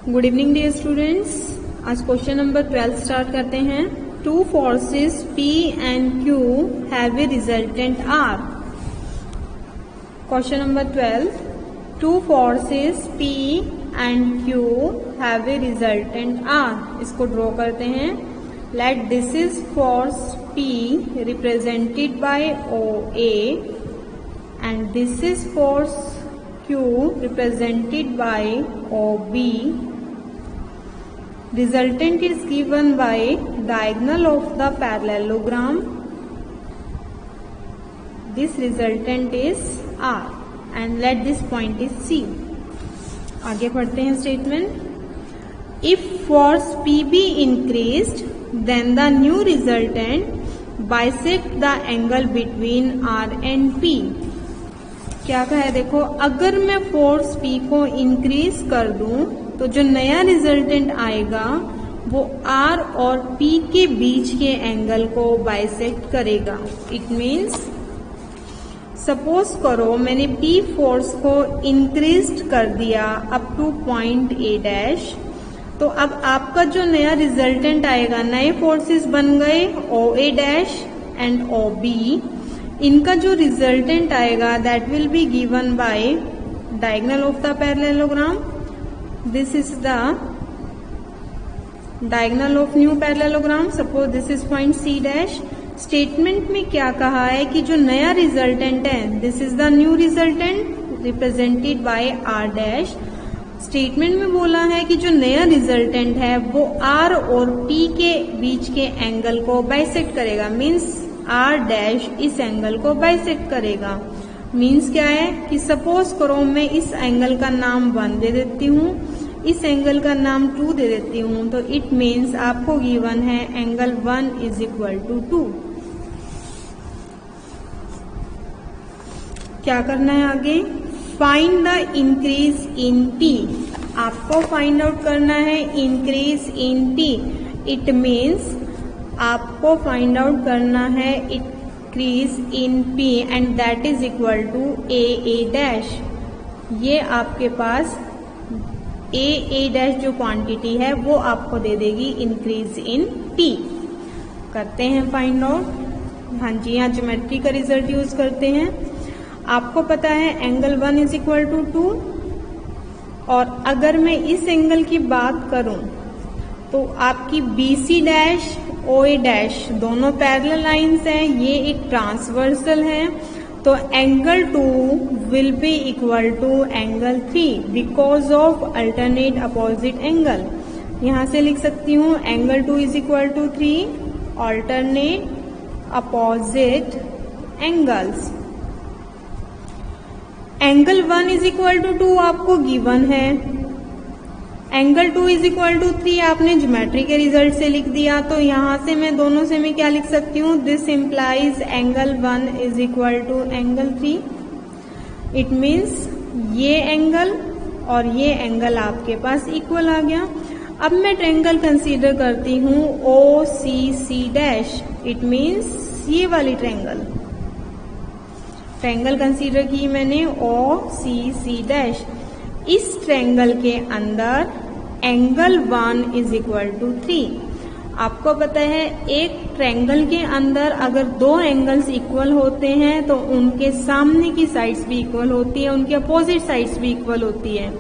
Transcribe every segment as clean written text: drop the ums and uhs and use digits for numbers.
Good evening dear students. आज question number 12 start करते हैं। Two forces P and Q have a resultant R। Question number 12, two forces P and Q have a resultant R। इसको draw करते हैं। Let this is force P represented by OA and this is force Q represented by OB. Resultant is given by diagonal of the parallelogram. This resultant is R and let this point is C. आगे पढ़ते हैं statement. If force PB increased, then the new resultant bisect the angle between R and P. क्या कहा है देखो, अगर मैं force P को इंक्रीज कर दूं तो जो नया रिजल्टेंट आएगा वो R और P के बीच के एंगल को बाइसेक्ट करेगा। इट मीन्स सपोज करो मैंने P फोर्स को इंक्रीज कर दिया up two point A dash, तो अब आपका जो नया रिजल्टेंट आएगा, नए फोर्सेस बन गए OA डैश एंड OB। इनका जो रिजल्टेंट आएगा that will be given by diagonal of the parallelogram. This is the diagonal of new parallelogram. Suppose this is point C dash. Statement में क्या कहा है कि जो नया रिजल्टेंट है this is the new resultant represented by R dash. Statement में बोला है कि जो नया रिजल्टेंट है वो R और P के बीच के एंगल को बाइसेक्ट करेगा। मीन्स R डैश इस एंगल को बाइसेक्ट करेगा। मीन्स क्या है कि सपोज करो मैं इस एंगल का नाम 1 दे देती हूँ, इस एंगल का नाम 2 दे देती हूँ, तो इट मीन्स आपको गिवन है एंगल 1 इज इक्वल टू 2। क्या करना है आगे? Find the increase in P। आपको फाइंड आउट करना है increase in P। It means आपको फाइंड आउट करना है increase in P and that is equal to AA dash. ये आपके पास AA डैश जो क्वांटिटी है वो आपको दे देगी इंक्रीज इन P। करते हैं फाइंड आउट। हाँ जी, यहाँ ज्योमेट्री का रिजल्ट यूज करते हैं। आपको पता है एंगल 1 इज इक्वल टू 2, और अगर मैं इस एंगल की बात करूं तो आपकी BC डैश OA डैश दोनों पैरेलल लाइंस हैं, ये एक ट्रांसवर्सल है, तो angle 2 will be equal to angle 3 because of alternate opposite angle. यहां से लिख सकती हूं angle 2 is equal to 3 alternate opposite angles. Angle 1 is equal to 2 आपको गिवन है, एंगल 2 इज इक्वल टू 3 आपने ज्योमेट्री के रिजल्ट से लिख दिया, तो यहां से मैं दोनों से मैं क्या लिख सकती हूँ? This implies angle 1 is equal to angle 3। It means ये एंगल और ये एंगल आपके पास इक्वल आ गया। अब मैं ट्रायंगल कंसीडर करती हूँ OCC डैश। इट मीन्स ये वाली ट्रायंगल कंसीडर की मैंने OCC डैश। इस ट्रायंगल के अंदर एंगल 1 इज इक्वल टू 3। आपको पता है एक ट्रायंगल के अंदर अगर दो एंगल्स इक्वल होते हैं तो उनके सामने की साइड्स भी इक्वल होती है, उनके अपोजिट साइड्स भी इक्वल होती है।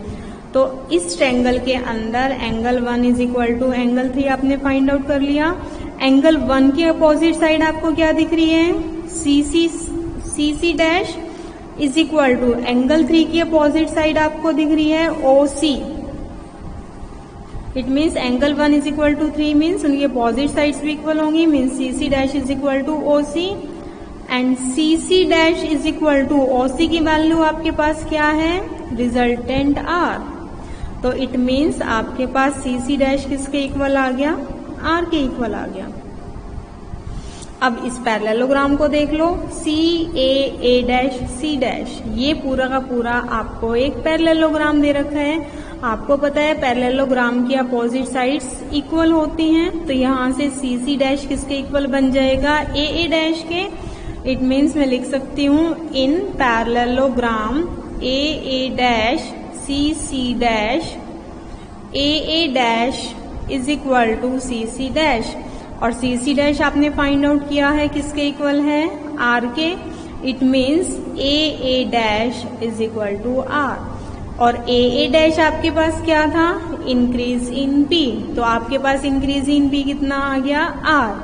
तो इस ट्रायंगल के अंदर angle 1 is equal to angle 3 आपने फाइंड आउट कर लिया। एंगल 1 के अपोजिट साइड आपको क्या दिख रही है? CC dash is equal to angle 3 की अपोजिट साइड आपको दिख रही है OC। It means angle 1 is equal to 3 means उनकी अपोजिट साइड्स भी इक्वल होंगी। Means CC dash is equal to OC and CC dash is equal to OC की value आपके पास क्या है? Resultant R। तो इट मीन्स आपके पास CC डैश किसके इक्वल आ गया? R के इक्वल आ गया। अब इस पैरेललोग्राम को देख लो, CAA डैश C डैश, ये पूरा का पूरा आपको एक पैरेललोग्राम दे रखा है। आपको पता है पैरेललोग्राम की अपोजिट साइड्स इक्वल होती हैं, तो यहाँ से CC डैश किसके इक्वल बन जाएगा? AA डैश के। इट मीन्स मैं लिख सकती हूँ in parallelogram AA dash CC dash A dash is equal to C C dash, और सी सी डैश आपने फाइंड आउट किया है किसके इक्वल है, आर के। इट मीन्स A dash is equal to R, और ए डैश आपके पास क्या था, इंक्रीज इन पी, तो आपके पास इंक्रीज इन पी कितना आ गया, आर,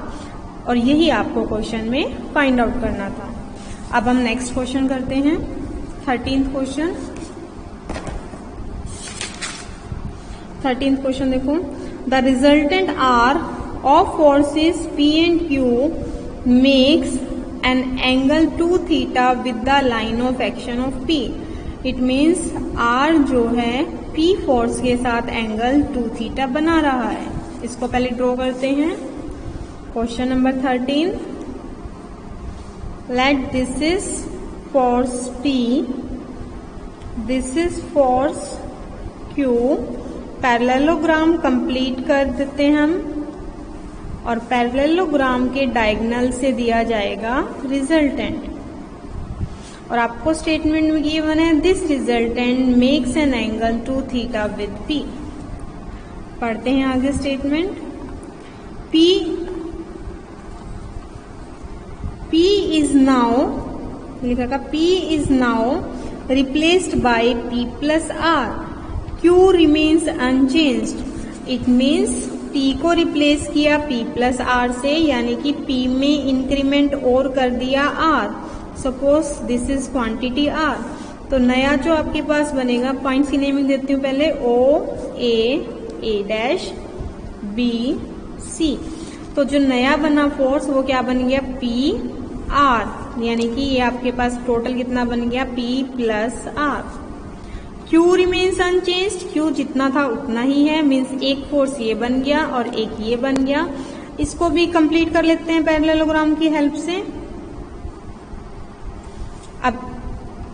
और यही आपको क्वेश्चन में फाइंड आउट करना था। अब हम नेक्स्ट क्वेश्चन करते हैं, 13th क्वेश्चन। 13th क्वेश्चन देखो, the resultant R of forces P and Q makes an angle 2 theta with the line of action of P. इट मीन्स आर जो है पी फोर्स के साथ एंगल 2 थीटा बना रहा है। इसको पहले ड्रॉ करते हैं। Question number 13, late this is force P, this is force Q. Parallelogram complete कर देते हैं हम, और पैरेललोग्राम के डायगोनल से दिया जाएगा रिजल्टेंट, और आपको स्टेटमेंट में गिवन है this resultant makes an angle 2 theta with P. पढ़ते हैं आगे स्टेटमेंट। P is now लिखा P is now replaced by P plus R. Q remains unchanged. It means P को रिप्लेस किया P plus R से, यानी कि P में इंक्रीमेंट और कर दिया R. Suppose this is quantity R, तो नया जो आपके पास बनेगा, पॉइंट्स की नेमिंग देती हूँ पहले, O A dash B C। तो जो नया बना फोर्स वो क्या बन गया, P R, यानी कि ये आपके पास टोटल कितना बन गया, P plus R। Q remains unchanged, Q जितना था उतना ही है, मीन्स एक फोर्स ये बन गया और एक ये बन गया। इसको भी कंप्लीट कर लेते हैं पैरेललोग्राम की हेल्प से। अब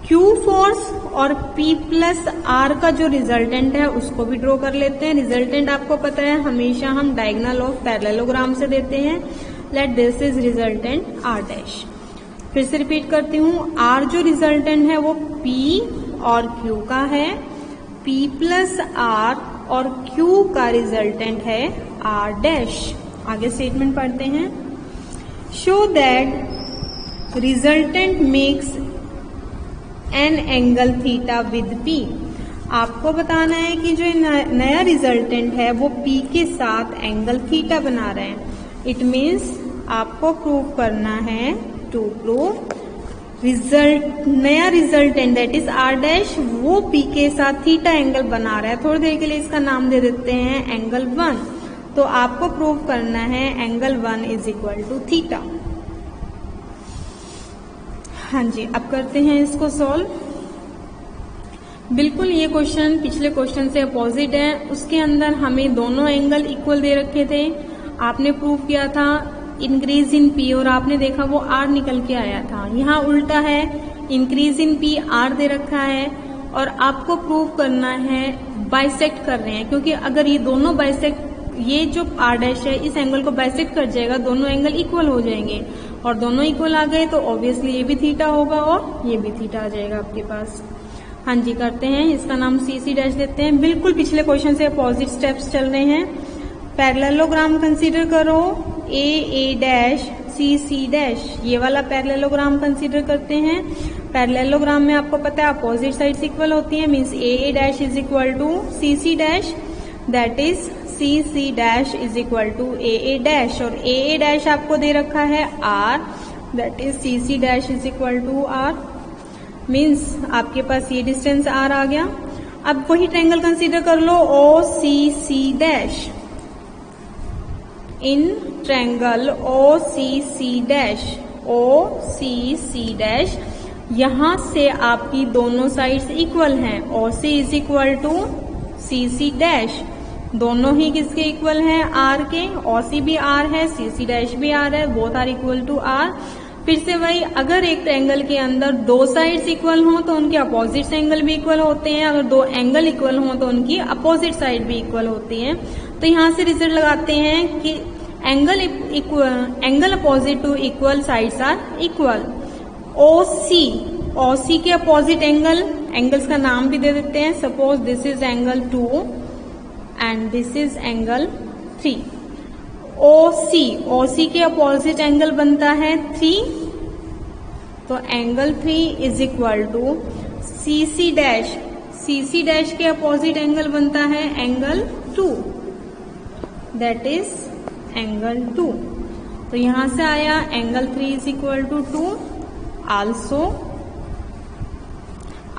Q फोर्स और P प्लस R का जो रिजल्टेंट है उसको भी ड्रॉ कर लेते हैं। रिजल्टेंट आपको पता है हमेशा हम डायगोनल ऑफ पैरेललोग्राम से देते हैं। Let this is resultant R dash. फिर से रिपीट करती हूँ, R जो रिजल्टेंट है वो P और Q का है, P प्लस R और Q का रिजल्टेंट है R डैश। आगे स्टेटमेंट पढ़ते हैं। Show that resultant makes an angle theta with P। आपको बताना है कि जो नया रिजल्टेंट है वो P के साथ एंगल थीटा बना रहे हैं। इट मीन्स आपको प्रूव करना है, टू प्रूव नया resultant that is R dash वो P के साथ थीटा एंगल बना रहा है। थोड़ी देर के लिए इसका नाम दे देते हैं एंगल 1। तो आपको प्रूव करना है angle 1 is equal to theta. हाँ जी, अब करते हैं इसको सॉल्व। बिल्कुल ये क्वेश्चन पिछले क्वेश्चन से अपोजिट है। उसके अंदर हमें दोनों एंगल इक्वल दे रखे थे, आपने प्रूव किया था इंक्रीज इन P और आपने देखा वो R निकल के आया था। यहाँ उल्टा है, इंक्रीज इन P R दे रखा है और आपको प्रूव करना है बाइसेक्ट कर रहे हैं, क्योंकि अगर ये दोनों बाइसेक्ट, ये जो R डैश है इस एंगल को बाइसेक्ट कर जाएगा, दोनों एंगल इक्वल हो जाएंगे, और दोनों इक्वल आ गए तो ऑब्वियसली ये भी थीटा होगा और ये भी थीटा आ जाएगा आपके पास। हाँ जी, करते हैं। इसका नाम CC डैश देते हैं। बिल्कुल पिछले क्वेश्चन से अपोजिट स्टेप्स चल रहे हैं। पैरेललोग्राम कंसीडर करो, A डैश CC डैश, ये वाला पैरेललोग्राम कंसीडर करते हैं। पैरेललोग्राम में आपको पता है अपोजिट साइड्स इक्वल होती है, means A dash is equal to CC dash, that is CC dash is equal to A dash, और A डैश आपको दे रखा है R, that is CC dash is equal to R। Means आपके पास ये डिस्टेंस R आ गया। अब वही ट्रायंगल कंसीडर कर लो OCC dash. In triangle OCC dash, OCC dash, यहां से आपकी दोनों साइड्स इक्वल हैं। OC is equal to CC dash, दोनों ही किसके इक्वल हैं, R के। OC भी R है, CC डैश भी R है, both are equal to R। फिर से वही, अगर एक ट्रायंगल के अंदर दो साइड्स इक्वल हों तो उनके अपोजिट एंगल भी इक्वल होते हैं, अगर दो एंगल इक्वल हों तो उनकी अपोजिट साइड भी इक्वल होती है। तो यहां से रिजल्ट लगाते हैं कि angle opposite to equal sides are equal. OC के अपोजिट एंगल्स का नाम भी दे देते हैं। Suppose this is angle 2 and and this is angle 3। OC के अपोजिट एंगल बनता है 3, तो angle 3 is equal to CC dash के अपोजिट एंगल बनता है एंगल 2, दैट इज एंगल 2। तो यहां से आया angle 3 is equal to 2। Also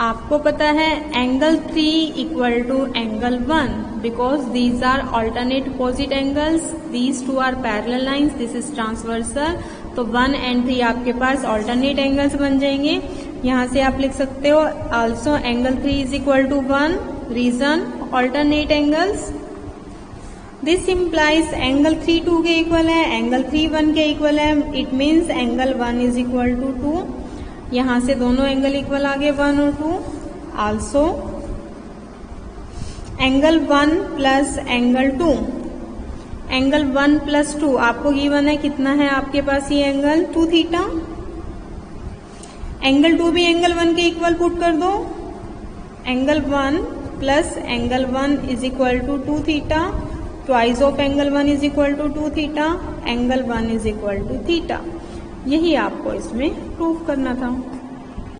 आपको पता है angle 3 equal to angle 1 because these are alternate opposite angles, these two are parallel lines, this is transversal. तो 1 and 3 आपके पास ऑल्टरनेट एंगल्स बन जाएंगे। यहां से आप लिख सकते हो also angle 3 is equal to 1, reason alternate angles. This implies angle 3 2 के इक्वल है, एंगल 3 1 के इक्वल है। It means angle 1 is equal to 2। यहां से दोनों एंगल इक्वल आ गए 1 और 2। आल्सो एंगल 1 प्लस एंगल 2, एंगल 1 प्लस 2 आपको गिवन है, कितना है आपके पास ये एंगल 2 थीटा। एंगल 2 भी एंगल 1 के इक्वल पुट कर दो। एंगल 1 प्लस एंगल 1 is equal to 2 theta, twice of angle 1 is equal to 2 theta, angle 1 is equal to theta. यही आपको इसमें प्रूव करना था।